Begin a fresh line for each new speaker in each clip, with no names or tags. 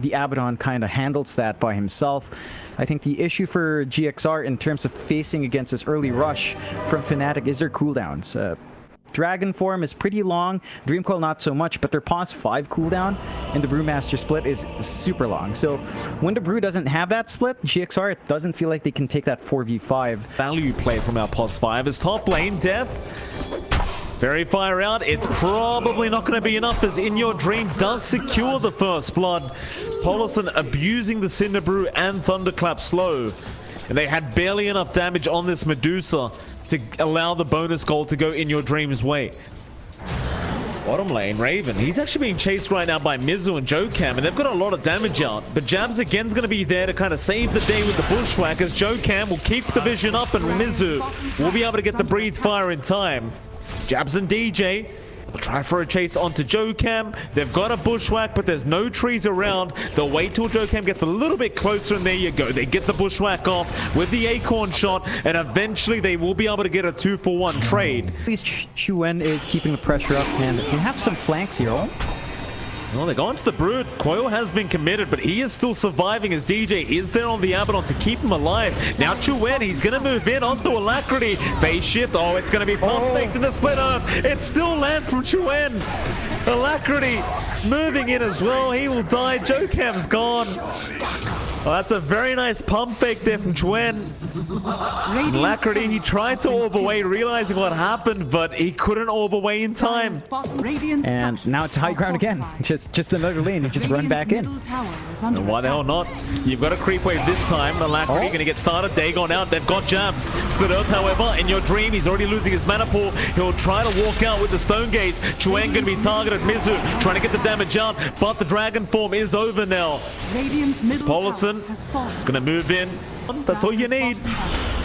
The Abaddon kind of handles that by himself. I think the issue for GXR in terms of facing against this early rush from FNATIC is their cooldowns. Dragon form is pretty long, Dreamcoil not so much, but their pause 5 cooldown and the Brewmaster split is super long. So when the Brew doesn't have that split, GXR, it doesn't feel like they can take that 4v5.
Value play from our pause 5 is top lane death. Very fire out. It's probably not going to be enough as In Your Dream does secure the first blood. Polison abusing the Cinder Brew and Thunderclap slow. And they had barely enough damage on this Medusa to allow the bonus goal to go In Your Dream's way. Bottom lane, Raven. He's actually being chased right now by Mizu and Jokam, and they've got a lot of damage out. But Jabs again's going to be there to kind of save the day with the Bushwhack as Jokam will keep the vision up and Mizu will be able to get the breathe fire in time. Jabs and DJ will try for a chase onto Jokam. They've got a Bushwhack, but there's no trees around. They'll wait till Jokam gets a little bit closer, and there you go. They get the Bushwhack off with the Acorn shot, and eventually they will be able to get a 2-for-1 trade.
At least Chuen is keeping the pressure up, and we have some flanks here.
Well, they're going to the Brood. Coil has been committed, but he is still surviving as DJ is there on the Abaddon to keep him alive. Now Chuen, he's going to move in onto Alacrity. Phase shift. Oh, it's going to be pump faked in the split earth. It still lands from Chuen. Alacrity moving in as well. He will die. Jokam's gone. Oh, that's a very nice pump fake there from Chuen. Alacrity, he tried to orb away, realizing what happened, but he couldn't orb away in time.
And now it's high ground again. Just another lane. You just run back in.
And why the hell not? You've got a creep wave this time. Alacrity going to get started. Dagon out. They've got Jabs. Split Earth, however, In Your Dream, he's already losing his mana pool. He'll try to walk out with the Stone Gaze. Chuen going to be targeted. Mizu trying to get the damage out, but the Dragon form is over now. Polison is going to move in. That's all you need.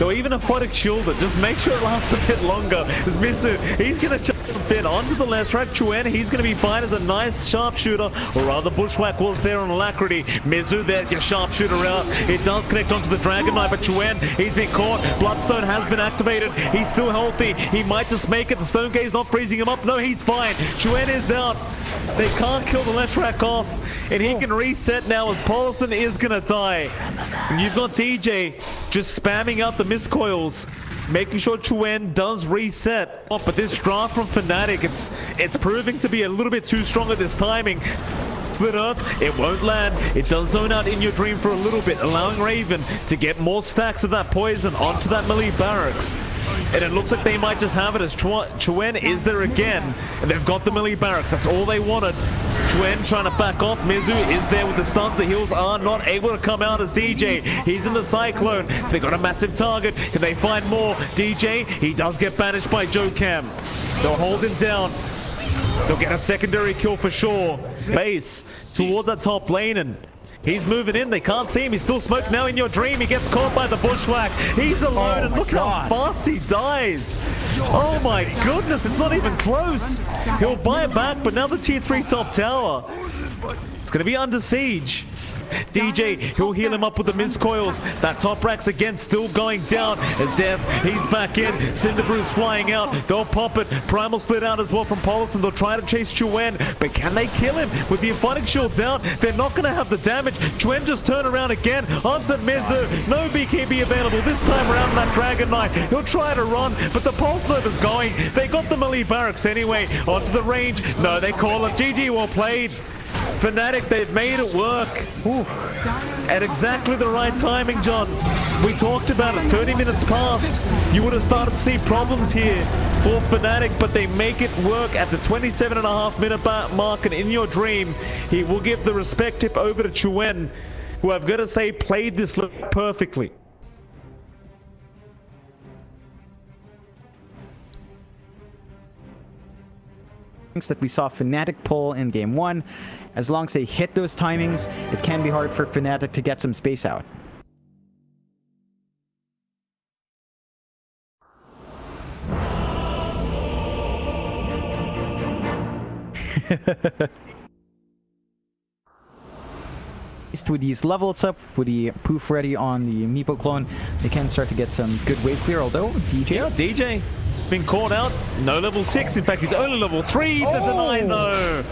Or even a Photic Shielder. Just make sure it lasts a bit longer. As Mizu, he's going to jump in onto the left track. Chuen, he's going to be fine as a nice sharpshooter. Or rather, Bushwhack was there on Alacrity. Mizu, there's your sharpshooter out. It does connect onto the Dragon Knight, but Chuen, he's been caught. Bloodstone has been activated. He's still healthy. He might just make it. The Stone Gaze not freezing him up. No, he's fine. Chuen is out. They can't kill the left track off. And he can reset now as Polison is going to die. And you've got DJ just spamming out the miscoils, making sure Chuen does reset. Oh, but this draft from FNATIC, it's proving to be a little bit too strong at this timing. Split Earth, it won't land. It does zone out In Your Dream for a little bit, allowing Raven to get more stacks of that poison onto that melee barracks. And it looks like they might just have it as Chuen is there again. And they've got the melee barracks. That's all they wanted. Chuen trying to back off. Mizu is there with the stuns. The heals are not able to come out as DJ. He's in the Cyclone. So they got a massive target. Can they find more? DJ, he does get banished by Jokam. They'll hold him down. They'll get a secondary kill for sure. Base toward the top lane, and he's moving in. They can't see him. He's still smoked now. In Your Dream, he gets caught by the Bushwhack. He's alone, and look how fast he dies. Oh my goodness, it's not even close. He'll buy it back, but now the tier 3 top tower, it's going to be under siege. DJ, he'll heal him up with the miscoils. That top rack's again still going down as Death, he's back in. Cinderbrew's flying out. They'll pop it. Primal split out as well from Polison. They'll try to chase Chuen, but can they kill him? With the Aphotic Shield down, they're not going to have the damage. Chuen just turn around again onto Mizu. No BKB available this time around that Dragon Knight. He'll try to run, but the Pulse Nova's going. They got the melee barracks anyway. Onto the range. No, they call it. GG, well played. FNATIC, they've made it work. Ooh. At exactly the right timing, John. We talked about it 30 minutes past. You would have started to see problems here for FNATIC, but they make it work at the 27.5-minute mark. And In Your Dream, he will give the respect tip over to Chuen, who I've got to say played this perfectly.
That we saw FNATIC pull in game 1. As long as they hit those timings, it can be hard for FNATIC to get some space out. With these levels up, with the poof ready on the Meepo clone, they can start to get some good wave clear, although DJ...
Yeah, DJ. Been caught out. No level 6. In fact, he's only level 3. The deny, though.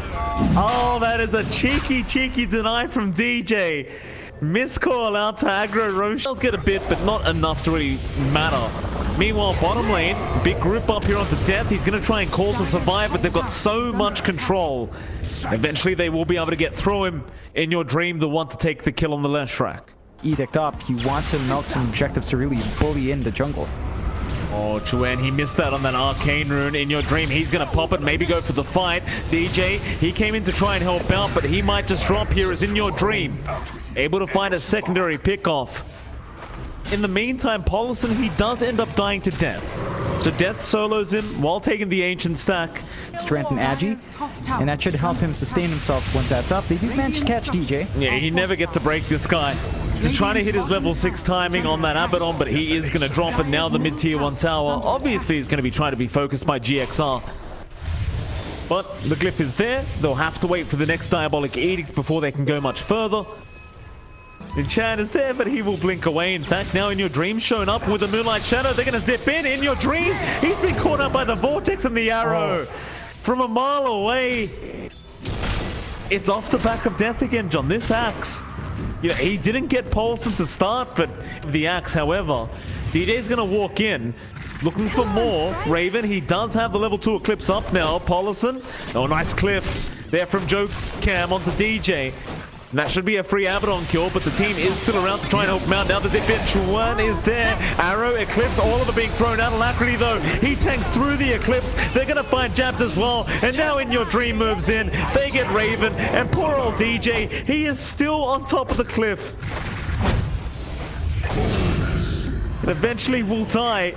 Oh, that is a cheeky deny from DJ. Miscall out to aggro Roche. Does get a bit, but not enough to really matter. Meanwhile, bottom lane, big group up here onto Death. He's going to try and call to survive, but they've got so much control. Eventually, they will be able to get through him. In your dream, the one to take the kill on the left track.
Edict up. You want to melt some objectives to really bully in the jungle.
Oh, Chuen, he missed that on that arcane rune. In your dream, he's going to pop it, maybe go for the fight. DJ, he came in to try and help out, but he might just drop here as in your dream. Able to find a secondary pickoff. In the meantime, Paulison, he does end up dying to Death. So Death solos him while taking the ancient stack.
Strengthen Agi, and that should help him sustain himself once that's up. They do manage to catch DJ.
Yeah, he never gets to break this guy. Just trying to hit his level 6 timing on that Abaddon, but he is going to drop it now. The mid-tier 1 tower obviously is going to be trying to be focused by GXR. But the glyph is there. They'll have to wait for the next Diabolic Edict before they can go much further. Enchan is there, but he will blink away. In fact, now in your dream, shown up with a Moonlight Shadow. They're going to zip in your dream. He's been caught up by the Vortex and the arrow. From a mile away. It's off the back of Death again, John. This axe. You know, he didn't get Paulson to start, but the axe, however, DJ's going to walk in, looking for more. Raven, he does have the level 2 Eclipse up now. Paulson, oh, nice cliff there from Joe Cam onto DJ. And that should be a free Abaddon kill, but the team is still around to try and help him out. Now the zip in, Chuan is there. Arrow, Eclipse, all of them being thrown out. Alacrity, though, he tanks through the Eclipse. They're going to find jabs as well. And now in your dream moves in. They get Raven, and poor old DJ, he is still on top of the cliff. And eventually will die.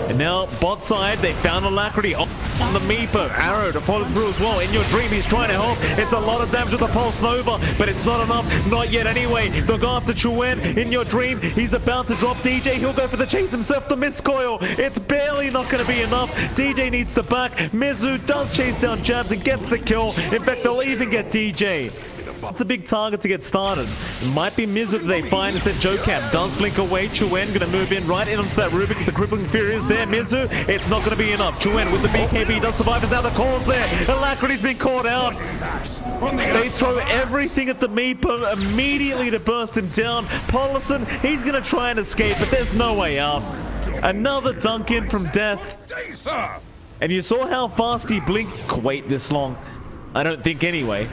And now, bot side, they found Alacrity on the Meepo. Arrow to follow through as well. In your dream, he's trying to help. It's a lot of damage with the Pulse Nova, but it's not enough. Not yet anyway. They'll go after Chuen. In your dream, he's about to drop DJ. He'll go for the chase himself. The miscoil. It's barely not going to be enough. DJ needs the back. Mizu does chase down jabs and gets the kill. In fact, they'll even get DJ. It's a big target to get started. It might be Mizu that they find instead. Jocam does blink away. Chuen going to move in right in onto that Rubik. The Crippling Fury is there. Mizu, it's not going to be enough. Chuen with the BKB does survive. Now the call's there. Alacrity's been caught out. They throw everything at the Meepo immediately to burst him down. Paulison, he's going to try and escape, but there's no way out. Another dunk in from Death. And you saw how fast he blinked. Wait this long. I don't think anyway.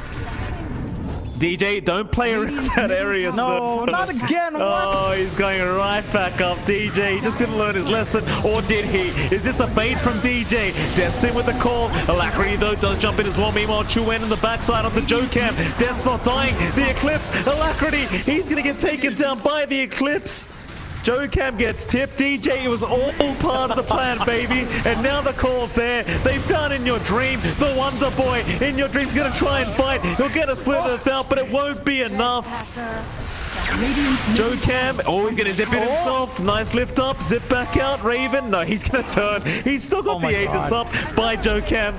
DJ, don't play around that area,
No,
sir.
not again. What?
Oh, he's going right back up. DJ, he just didn't learn his lesson. Or did he? Is this a bait from DJ? Death's in with the call. Alacrity, though, does jump in as well. Meanwhile, Chuen in the backside onto Jocam. Death's not dying. The Eclipse. Alacrity, he's going to get taken down by the Eclipse. Jocam gets tipped. DJ, it was all part of the plan, baby. And now the call's there. They found in your dream the Wonder Boy. In your dream's going to try and fight. He'll get a split earth out, but it won't be enough. Jocam, oh, he's going to zip in himself. Nice lift up, zip back out. Raven, no, he's going to turn. He's still got the Aegis up by Jocam.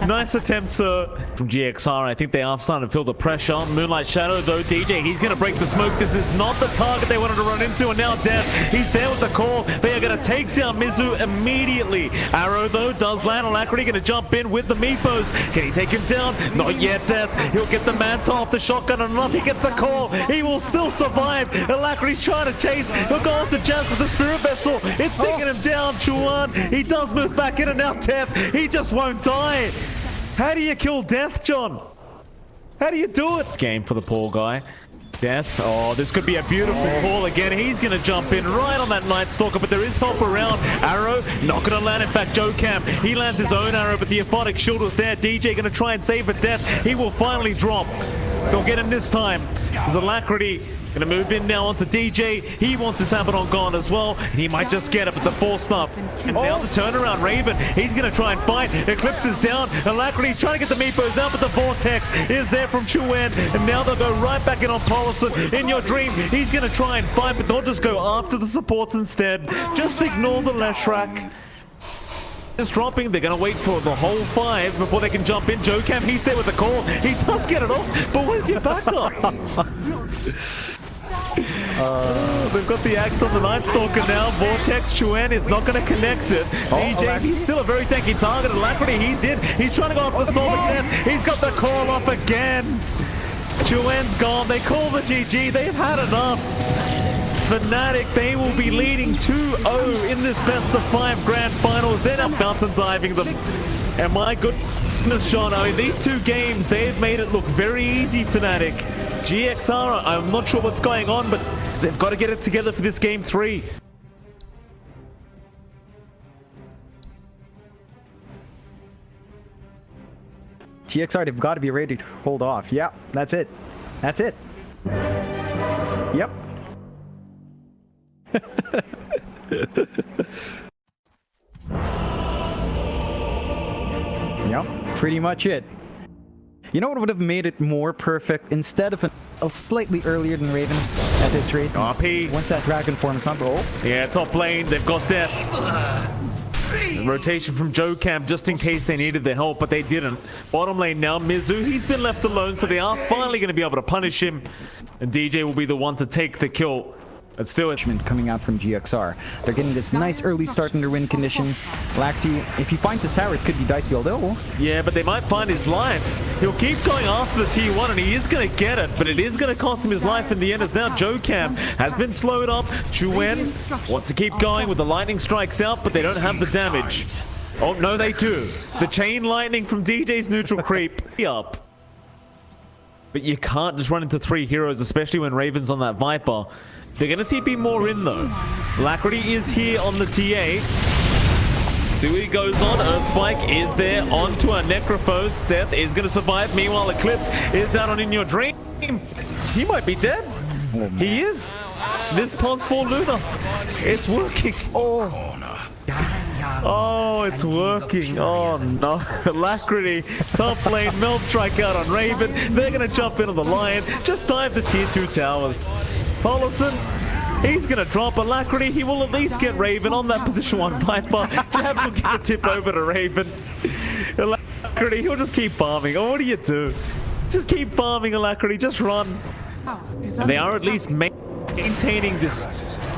Nice attempt, sir. From GXR, I think they are starting to feel the pressure. Moonlight Shadow, though, DJ, he's going to break the smoke. This is not the target they wanted to run into, and now Death, he's there with the call. They are going to take down Mizu immediately. Arrow, though, does land. Alacrity going to jump in with the Meepos. Can he take him down? Not yet, Death. He'll get the Manta off the shotgun, and enough. He gets the call. He will still survive. Alacrity's trying to chase. He'll go after Jazz with the Spirit Vessel. It's taking him down. Chuan, he does move back in, and now Death, he just won't die. How do you kill Death, John? How do you do it? Game for the poor guy. Death. Oh, this could be a beautiful call again. He's going to jump in right on that Night Stalker, but there is help around. Arrow, not going to land. In fact, Jocam, he lands his own arrow, but the Aphotic Shield was there. DJ going to try and save for Death. He will finally drop. They'll get him this time. There's Alacrity. Gonna move in now onto DJ. He wants his Abaddon gone as well, and he might just get it, but the force up. And now the turnaround, Raven. He's gonna try and fight. Eclipse is down. Alacrity's trying to get the Meepos out, but the Vortex is there from Chuen. And now they'll go right back in on Paulison. In your dream, he's gonna try and fight, but they'll just go after the supports instead. Just ignore the left track. Just dropping, they're going to wait for the whole 5 before they can jump in. Jocam, he's there with the call. He does get it off, but where's your backup? They've got the axe on the Night Stalker now. Vortex, Chuen is not going to connect it. DJ, he's still a very tanky target. Alacrity, he's in. He's trying to go off the storm again. He's got the call off again. Chuen's gone. They call the GG. They've had enough. FNATIC, they will be leading 2-0 in this best of 5 grand finals. They're now mountain diving them. And my goodness, John, I mean, these two games, they've made it look very easy, FNATIC. GXR, I'm not sure what's going on, but they've got to get it together for this game 3.
GXR, they've got to be ready to hold off. Yeah, that's it. That's it. Yep. Yep, pretty much it. You know what would have made it more perfect? Instead of a slightly earlier than Raven at this rate.
RP.
Once that dragon form is not rolled.
Yeah, top lane, they've got death. Rotation from JoCam just in case they needed the help, but they didn't. Bottom lane now, Mizu, he's been left alone, so they are finally going to be able to punish him. And DJ will be the one to take the kill. But still,
coming out from GXR. They're getting this nice early start in their win condition. Lacti, if he finds his tower, it could be dicey, although...
Yeah, but they might find his life. He'll keep going after the T1, and he is going to get it, but it is going to cost him his life in the end, as now JoCam has been slowed up. Chuen wants to keep going with the lightning strikes out, but they don't have the damage. Oh, no, they do. The chain lightning from DJ's neutral creep up. But you can't just run into 3 heroes, especially when Raven's on that Viper. They're going to TP more in, though. Alacrity is here on the TA. See what he goes on. Earthspike is there onto a Necrophos. Death is going to survive. Meanwhile, Eclipse is out on In Your Dream. He might be dead. He is. This pulse for Luna. It's working. Oh, it's working. Oh, no. Alacrity, top lane, Melt Strike out on Raven. They're going to jump into the Lion. Just dive the tier 2 towers. Paulson, he's going to drop Alacrity. He will at least get Raven on that position 1 Viper. Jab will get the tip over to Raven. Alacrity, he'll just keep farming. Oh, what do you do? Just keep farming, Alacrity. Just run. And they are at least maintaining this,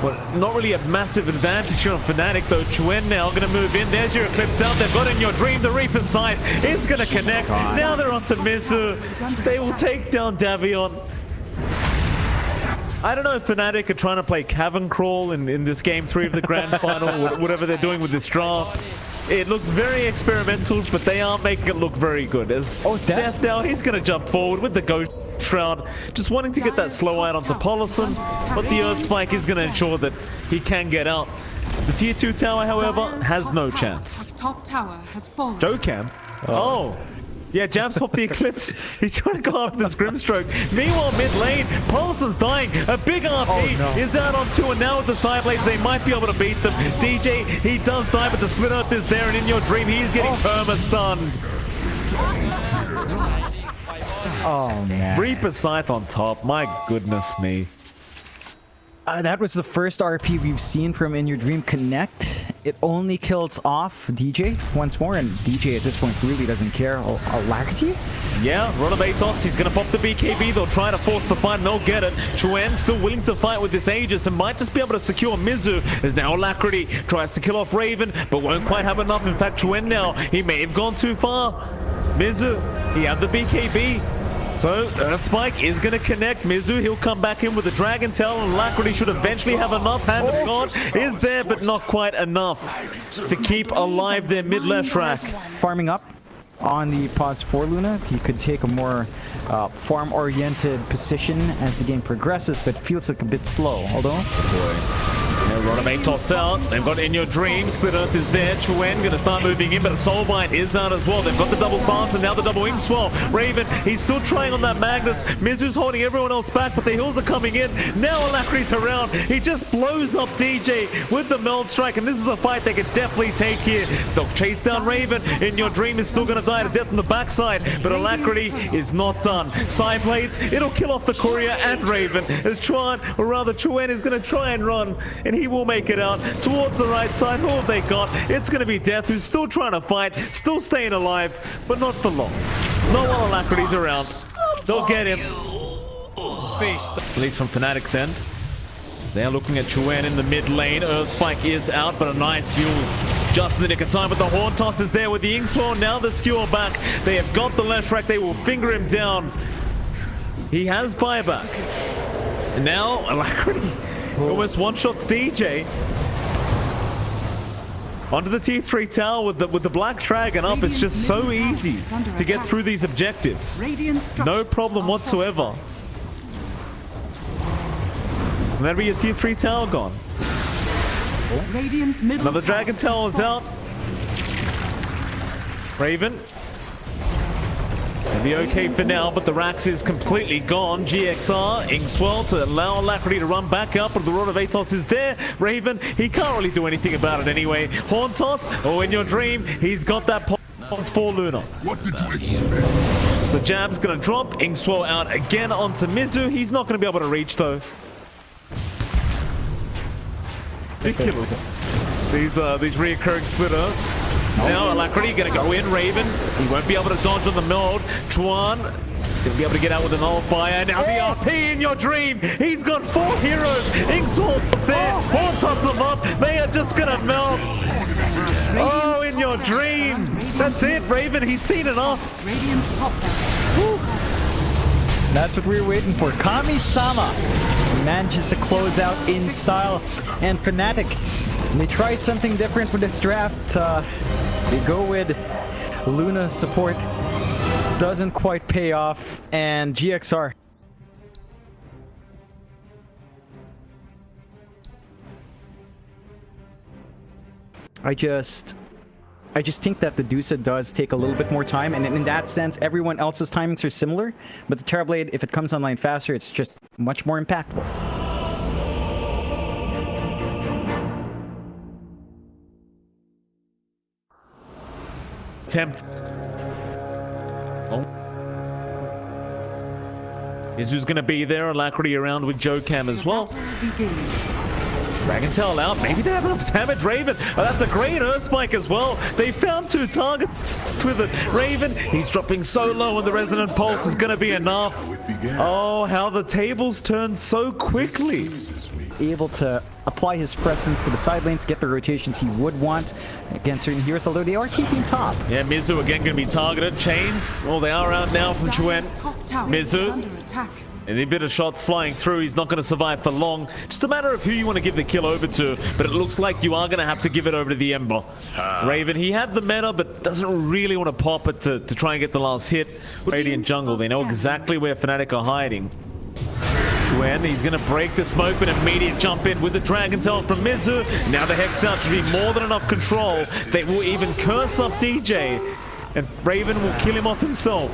well, not really a massive advantage here on FNATIC, though. Chuen now going to move in. There's your Eclipse out. They've got In Your Dream. The Reaper's Scythe is going to connect. Now they're on to Mizu. They will take down Davion. I don't know if FNATIC are trying to play Cavern Crawl in this game 3 of the Grand Final, whatever they're doing with this draft. It looks very experimental, but they are making it look very good. As Death now, he's going to jump forward with the Ghost Shroud, just wanting to get that slow out onto Paulson, but the Earth Spike is going to ensure that he can get out. The tier 2 tower, however, has no chance. JoCam? Oh. Yeah, Jabs popped the Eclipse. He's trying to go after this Grimstroke. Meanwhile, mid lane, Paulson's dying. A big RP is out on 2, and now with the side blades, they might be able to beat them. DJ, he does die, but the Split Earth is there, and In Your Dream, he's getting perma-stunned.
Oh, man.
Reaper Scythe on top. My goodness me.
That was the first RP we've seen from In Your Dream connect. It only kills off DJ once more, and DJ at this point really doesn't care. Alacrity?
Yeah, Ronabatos, he's going to pop the BKB. They'll try to force the fight, and they'll get it. Chuen still willing to fight with this Aegis and might just be able to secure Mizu, as now Alacrity tries to kill off Raven, but won't quite have enough. In fact, Chuen now, he may have gone too far. Mizu, he had the BKB. So, Earthspike is going to connect. Mizu, he'll come back in with a Dragon Tail, and Alacrity should eventually have enough. Hand of God is there, but not quite enough to keep alive their mid-left rack.
Farming up on the pause for Luna. He could take a more farm-oriented position as the game progresses, but feels like a bit slow, although...
Ronabatos out. They've got In Your Dream. Split Earth is there. Chuen going to start moving in, but a Soulbite is out as well. They've got the double silence and now the double ink swell. Raven, he's still trying on that Magnus. Mizu's holding everyone else back, but the heals are coming in. Now Alacrity's around. He just blows up DJ with the Meld Strike, and this is a fight they could definitely take here. Still chase down Raven. In Your Dream is still going to die to death on the backside, but Alacrity is not done. Side blades, it'll kill off the Courier and Raven, as Chuan, or rather Chuen, is going to try and run, and he will make it out towards the right side. Who have they got? It's going to be Death, who's still trying to fight, still staying alive, but not for long. Not while Alacrity's around. They'll get him. At least from Fnatic's end. They're looking at Chuen in the mid lane. Earth Spike is out, but a nice use. Just in the nick of time, but the Horn Toss is there with the Inkswell. Now the skewer back. They have got the left track. They will finger him down. He has buyback. And now Alacrity almost one-shots DJ. Onto the T3 tower with the Black Dragon up. It's just so easy to get through these objectives. No problem whatsoever. And that'll be your tier 3 tower gone. Another Dragon Tower is out. Raven. It'll be okay for now, but the Rax is completely gone. GXR, Inkswell to allow Alacrity to run back up, but the Rod of Atos is there. Raven, he can't really do anything about it anyway. Horn Toss, oh, in your dream, he's got that pulse for Luna.
What did you expect?
So Jab's gonna drop, Inkswell out again onto Mizu. He's not gonna be able to reach though. Ridiculous. These reoccurring split earths. Now Alacrity gonna go in. Raven, he won't be able to dodge on the node. Chuan is gonna be able to get out with a nullifier. Now the RP in your dream. He's got 4 heroes. Inkswell there. Horn toss them up. They are just gonna melt. Oh, in your dream. That's it, Raven. He's seen enough.
That's what we were waiting for. Kami-sama manages to close out in style. And Fnatic, they try something different for this draft. They go with Luna support. Doesn't quite pay off. And GXR. I just think that the DOTA does take a little bit more time, and in that sense, everyone else's timings are similar, but the Terrorblade, if it comes online faster, it's just much more impactful.
Attempt. Oh. Mizu's gonna be there, Alacrity around with Jokam as well. Dragon Tail out. Maybe they have enough damage. Raven. Oh, that's a great Earth Spike as well. They found 2 targets with it. Raven, he's dropping so low, and the Resonant Pulse is going to be enough. Oh, how the tables turn so quickly.
Able to apply his presence to the side lanes, get the rotations he would want against certain heroes, although they are keeping top.
Yeah, Mizu again going to be targeted. Chains. Oh, they are out now from Chuen. Mizu. And a bit of shots flying through. He's not going to survive for long. Just a matter of who you want to give the kill over to. But it looks like you are going to have to give it over to the Ember. Raven, he had the meta, but doesn't really want to pop it to try and get the last hit. Radiant jungle. They know exactly where Fnatic are hiding. Chuen, he's going to break the smoke, but immediate jump in with the Dragon Tail from Mizu. Now the Hex out should be more than enough control. They will even curse up DJ. And Raven will kill him off himself.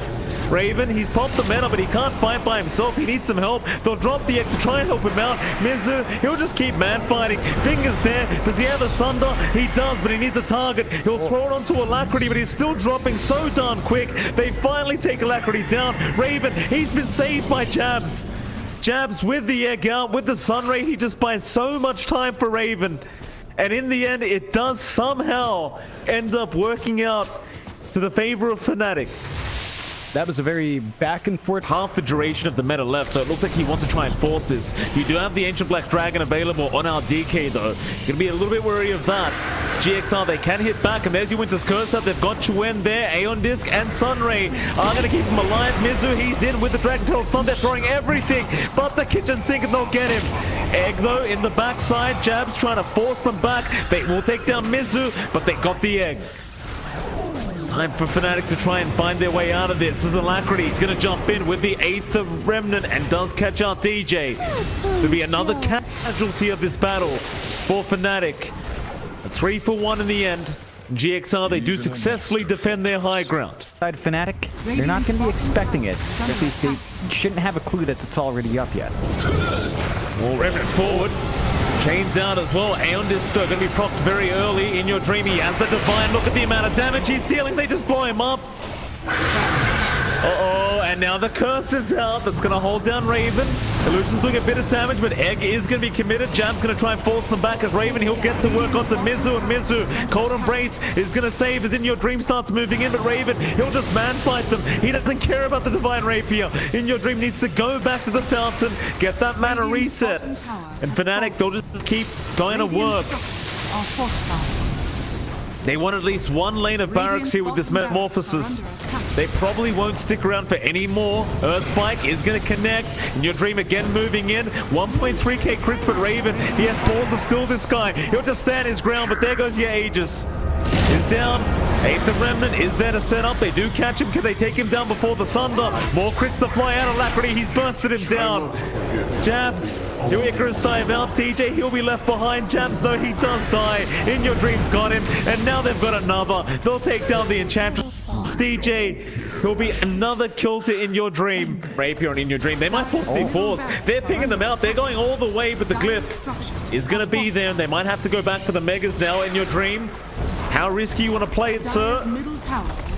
Raven, he's popped the meta, but he can't fight by himself. He needs some help. They'll drop the X to try and help him out. Mizu, he'll just keep man fighting. Fingers there. Does he have a Sunder? He does, but he needs a target. He'll throw it onto Alacrity, but he's still dropping so darn quick. They finally take Alacrity down. Raven, he's been saved by Jabs. Jabs with the egg out, with the Sunray. He just buys so much time for Raven. And in the end, it does somehow end up working out to the favor of Fnatic.
That was a very back and forth.
Half the duration of the meta left, so it looks like he wants to try and force this. You do have the Ancient Black Dragon available on our DK though. You're gonna be a little bit wary of that. GXR, they can hit back, and there's your Winter's Curse up. They've got Chuen there, Aeon Disc and Sunray are gonna keep him alive. Mizu, he's in with the Dragon Tail stun. They're throwing everything but the kitchen sink, and they'll get him. Egg though in the backside, Jabs trying to force them back. They will take down Mizu, but they got the egg. Time for Fnatic to try and find their way out of this. This is Alacrity. He's going to jump in with the 8th of Remnant and does catch out DJ. There'll be another casualty of this battle for Fnatic. A 3-for-1 in the end. GXR, they do successfully defend their high ground.
Side Fnatic, they're not going to be expecting it. At least they shouldn't have a clue that it's already up yet.
Well, Remnant forward. Chains out as well. Aeon Disc going to be procced very early. In your dream, he has the Divine. Look at the amount of damage he's dealing. They just blow him up. Uh-oh, and now the curse is out. That's going to hold down Raven. Illusion's doing a bit of damage, but Egg is going to be committed. Jam's going to try and force them back as Raven. He'll get to work onto Mizu, and Mizu, Cold Embrace is going to save as In Your Dream starts moving in, but Raven, he'll just man-fight them. He doesn't care about the Divine Rapier. In Your Dream needs to go back to the fountain, get that mana reset. And FNATIC, they'll just keep going to work. They want at least one lane of barracks here with this Metamorphosis. They probably won't stick around for any more. Earth Spike is going to connect. In Your Dream again moving in. 1.3k crits, but Raven, he has balls of Still this guy. He'll just stand his ground, but there goes your Aegis. Is down. Eighth of Remnant is there to set up. They do catch him. Can they take him down before the Sunder? More crits to fly out. Alacrity, he's bursted him down. Jabs. Two Icarus dive out. TJ, he'll be left behind. Jabs, no, he does die. In Your Dream's got him. And now they've got another. They'll take down the Enchantress. DJ, he'll be another kill to In Your Dream. Rapier and In Your Dream, they might force T4s. They're picking them out. They're going all the way, but the Glyph is going to be there. They might have to go back for the Megas now. In Your Dream. How risky you want to play it, sir?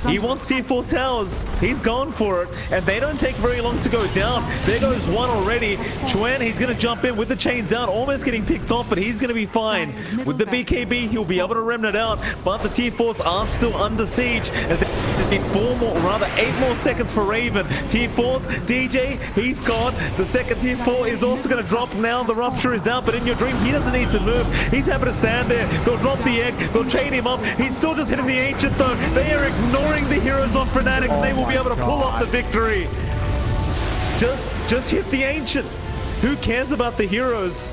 He wants tier 4 towers. He's gone for it. And they don't take very long to go down. There goes one already. Chuen, he's going to jump in with the chains out. Almost getting picked off, but he's going to be fine. With the BKB, he'll be able to remnant out. But the tier 4s are still under siege. As they need 4 more, or rather 8 more seconds for Raven. Tier 4s, DJ, he's gone. The second tier 4 is also going to drop now. The Rupture is out, but In Your Dream, he doesn't need to move. He's happy to stand there. They'll drop the egg. They'll chain him up. He's still just hitting the Ancient though. They are ignoring the heroes on FNATIC, and they will be able to pull off the victory. Just hit the Ancient. Who cares about the heroes?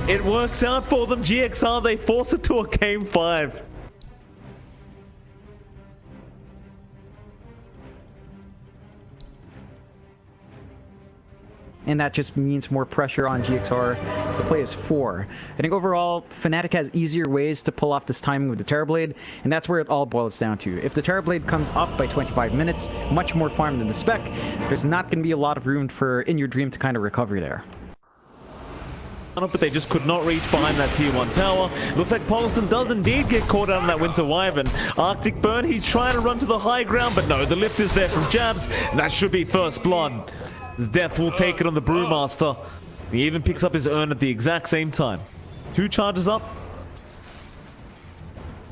It works out for them. GXR, they force it to a game 5.
And that just means more pressure on GXR. The play is 4. I think overall, FNATIC has easier ways to pull off this timing with the Terrorblade, and that's where it all boils down to. If the Terrorblade comes up by 25 minutes, much more farm than the spec, there's not going to be a lot of room for In Your Dream to kind of recover there.
But they just could not reach behind that tier 1 tower. Looks like Paulson does indeed get caught out on that Winter Wyvern. Arctic Burn, he's trying to run to the high ground, but no, the lift is there from Jabs, and that should be first blood. His death will take it on the Brewmaster. He even picks up his urn at the exact same time. 2 charges up.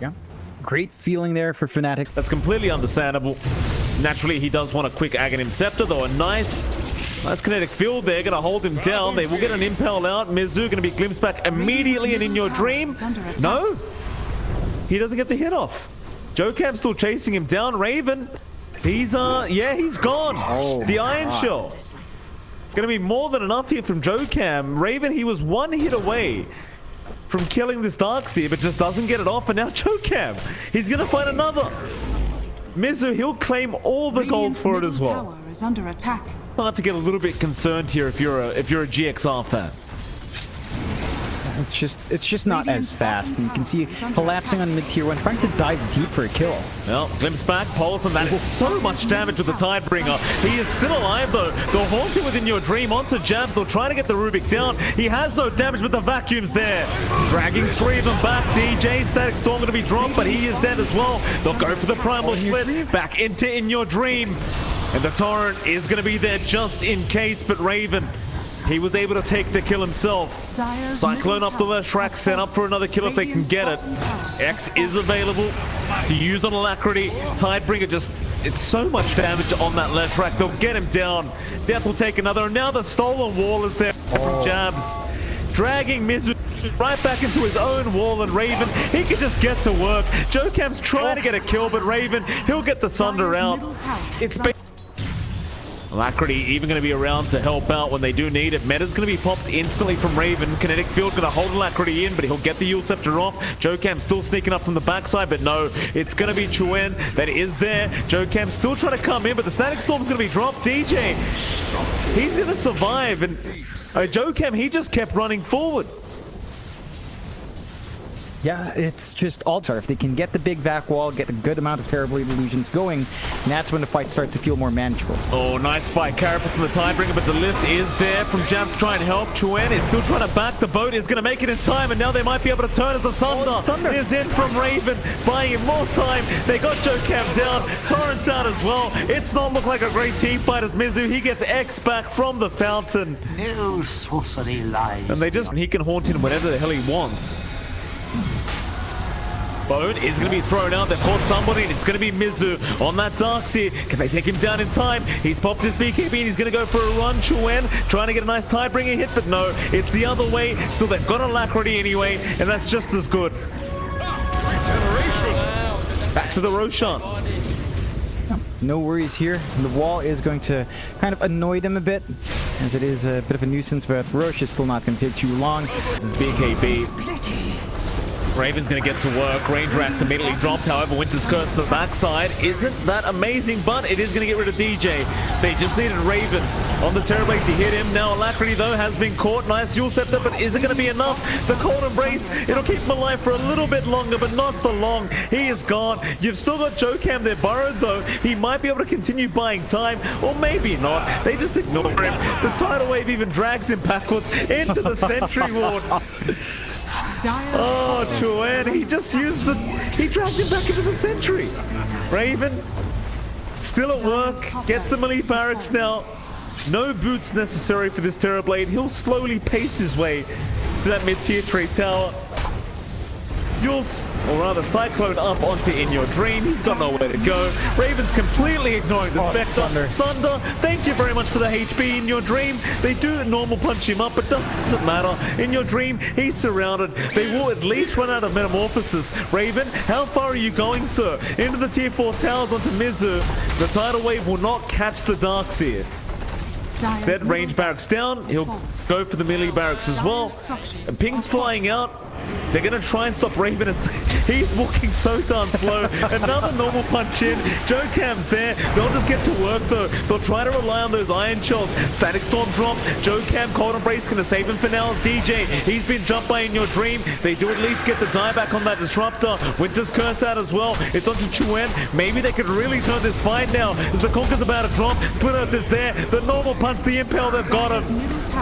Yeah. Great feeling there for FNATIC.
That's completely understandable. Naturally, he does want a quick Aghanim Scepter, though. A nice kinetic field there. Going to hold him down. They will get an Impel out. Mizu going to be glimpsed back immediately, and In Your Dream. No. He doesn't get the hit off. Jokam still chasing him down. Raven. He's he's gone. The Iron Shell. Gonna be more than enough here from Jokam. Raven, he was 1 hit away from killing this Darkseer, but just doesn't get it off. And now Jokam, he's gonna find another. Mizu, he'll claim all the gold for it as well.
Tower is under attack.
Hard to get a little bit concerned here if you're a GXR fan.
It's just not as fast. And you can see collapsing on mid-tier 1, trying to dive deep for a kill.
Well, glimpse back, pulse, and that is so much damage with the Tidebringer. He is still alive though. They'll haunt him within Your Dream onto Jabs. They'll try to get the Rubik down. He has no damage, but the vacuum's there. Dragging 3 of them back. DJ, Static Storm going to be dropped, but he is dead as well. They'll go for the Primal Split. Back into In Your Dream. And the Torrent is going to be there just in case, but Raven, he was able to take the kill himself. Cyclone up the left rack, set up for another kill if they can get it. X is available to use on Alacrity. Tidebringer just, it's so much damage on that left rack. They'll get him down. Death will take another, and now the Stolen Wall is there from Jabs. Dragging Mizu right back into his own wall, and Raven, he can just get to work. Jokam's trying to get a kill, but Raven, he'll get the Sunder out. It's been Alacrity even going to be around to help out when they do need it. Meta's going to be popped instantly from Raven. Kinetic Field going to hold Alacrity in, but he'll get the Yule Scepter off. Jokam still sneaking up from the backside, but no, it's going to be Chuen that is there. Jokam still trying to come in, but the Static Storm's going to be dropped. DJ, he's going to survive, and Jokam, he just kept running forward.
Yeah, it's just all-star. If they can get the big vac wall, get a good amount of Terrorblade illusions going, that's when the fight starts to feel more manageable.
Oh, nice spike. Carapace on the Tidebringer, but the lift is there from Jams to try and help. Chuen is still trying to back the boat, is going to make it in time, and now they might be able to turn as the Sunder is in from Raven, buying him more time. They got JoeCam down, Torrent's out as well. It's not look like a great team fight as Mizu, he gets X back from the fountain.
No sorcery lies.
And he can haunt in whatever the hell he wants. Bone is going to be thrown out. They've caught somebody, and it's going to be Mizu on that Darkseer. Can they take him down in time? He's popped his BKB, and he's going to go for a run. Chuen trying to get a nice Tidebringer hit, but no, it's the other way. Still, they've got Alacrity anyway, and that's just as good. Back to the Roshan.
No worries here. The wall is going to kind of annoy them a bit, as it is a bit of a nuisance, but Roche is still not going to take too long.
This is BKB. Raven's going to get to work. Range racks immediately dropped. However, Winter's Curse on the backside isn't that amazing, but it is going to get rid of DJ. They just needed Raven on the Terrorblade to hit him. Now Alacrity, though, has been caught. Nice Dual Scepter, but is it going to be enough? The Cold Embrace, it'll keep him alive for a little bit longer, but not for long. He is gone. You've still got JoeCam there burrowed, though. He might be able to continue buying time, or maybe not. They just ignore him. The Tidal Wave even drags him backwards into the Sentry Ward. Oh, Chuen, he dragged him back into the Sentry. Raven, still at work, gets the melee barracks now. No boots necessary for this Terrorblade. He'll slowly pace his way to that mid-tier trade tower. Or rather, Cyclone up onto In Your Dream. He's got nowhere to go. Raven's completely ignoring the Spectre. Sunder, thank you very much for the HP In Your Dream. They do normal punch him up, but doesn't matter. In Your Dream, he's surrounded. They will at least run out of Metamorphosis. Raven, how far are you going, sir? Into the tier 4 towers onto Mizu. The Tidal Wave will not catch the Darkseer. Zed range barracks down. He'll go for the melee barracks as well. And Ping's flying out. They're going to try and stop Raven as he's walking so darn slow. Another normal punch in. JoeCam's there. They'll just get to work though. They'll try to rely on those Iron Shells. Static Storm drop. JoeCam, Cold Embrace going to save him for now as DJ. He's been jumped by In Your Dream. They do at least get the dieback on that Disruptor. Winter's Curse out as well. It's onto Chuen. Maybe they could really turn this fight now as the Conker's about to drop. Split Earth is there. The normal punch, the Impel, they've got him.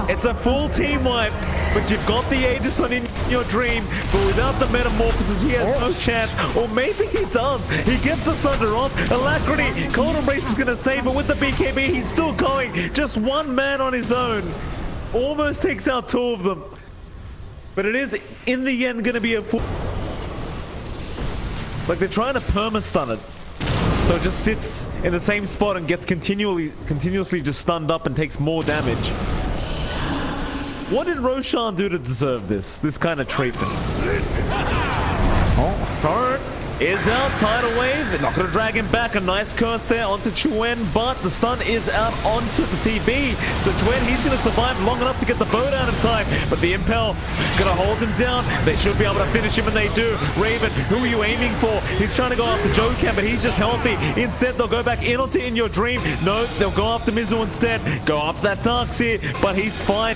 It's a full team wipe, but you've got the Aegis on In Your Dream. But without the Metamorphosis, he has no chance. Or maybe he does. He gets the Sunder off. Alacrity. Cold Embrace is going to save it with the BKB. He's still going. Just one man on his own. Almost takes out two of them. But it is, in the end, going to be a full... It's like they're trying to perma-stun it. So it just sits in the same spot and gets continuously just stunned up and takes more damage. What did Roshan do to deserve this kind of treatment? Torrent is out, Tidal Wave. They're not going to drag him back. A nice curse there onto Chuen, but the stun is out onto the TB. So Chuen, he's going to survive long enough to get the bow down in time, but the Impel going to hold him down. They should be able to finish him, and they do. Raven, who are you aiming for? He's trying to go after JoeCam, but he's just healthy. Instead, they'll go back in onto In Your Dream. No, they'll go after Mizu instead. Go after that Darkseer, but he's fine.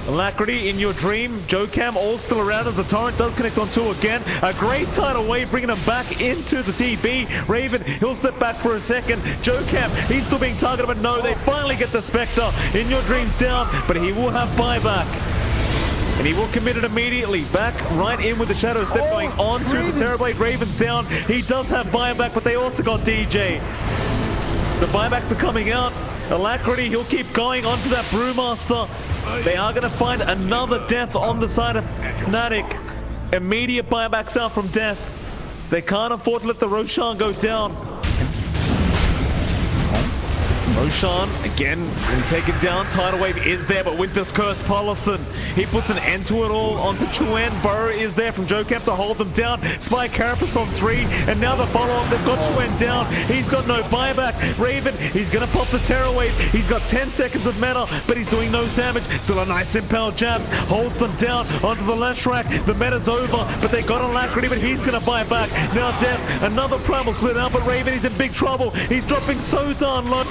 Alacrity, In Your Dream, JoeCam all still around as the Torrent does connect on two again. A great Tidal Wave bringing him back into the TB. Raven, he'll step back for a second. JoeCam, he's still being targeted, but no, they finally get the Spectre. In Your Dream's down, but he will have buyback. And he will commit it immediately. Back right in with the Shadow Step going on to the Terrorblade. Raven's down. He does have buyback, but they also got DJ. The buybacks are coming out. Alacrity, he'll keep going onto that Brewmaster. They are going to find another death on the side of FNATIC. Immediate buybacks out from death. They can't afford to let the Roshan go down. Roshan, again, will take it down. Tidal Wave is there, but Winter's Curse, Paulson. He puts an end to it all onto Chuen. Burrow is there from JoeCam to hold them down. Spy Carapace on 3, and now the follow-up. They've got Chuen down. He's got no buyback. Raven, he's going to pop the Terror Wave. He's got 10 seconds of meta, but he's doing no damage. Still a nice Impel jabs. Holds them down onto the left rack. The meta's over, but they got Alacrity, but he's going to buy back. Now Death, another Primal split out, but Raven is in big trouble. He's dropping so darn low.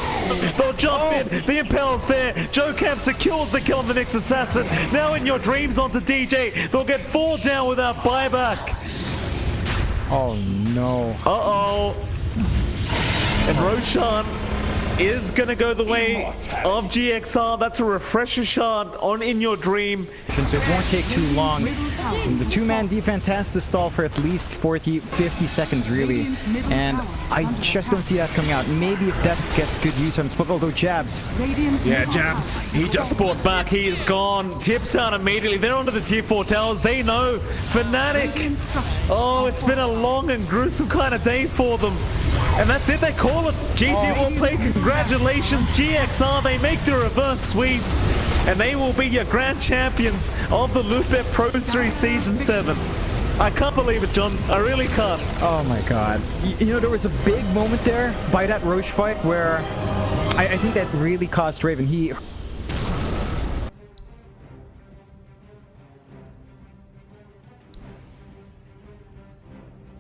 They'll jump in. The impel's there. JoeCam secures the kill on the next assassin. Now in your dreams onto DJ. They'll get 4 down without buyback.
Oh no.
Uh-oh. And Roshan is going to go the way of GXR. That's a refresher shot on In Your Dream.
So it won't take too long. And the two-man defense has to stall for at least 40, 50 seconds, really. And I just don't see that coming out. Maybe if that gets good use on Split, although Jabs.
Yeah, Jabs, he just bought back. He is gone. Tips out immediately. They're onto the tier 4 towers. They know. FNATIC. Oh, it's been a long and gruesome kind of day for them. And that's it, they call it. GG will play. Congratulations, GXR. They make the reverse sweep. And they will be your grand champions of the Lootbet Pro Series Season 7. I can't believe it, John. I really can't.
Oh my god. You know, there was a big moment there by that Roche fight where I think that really cost Raven. He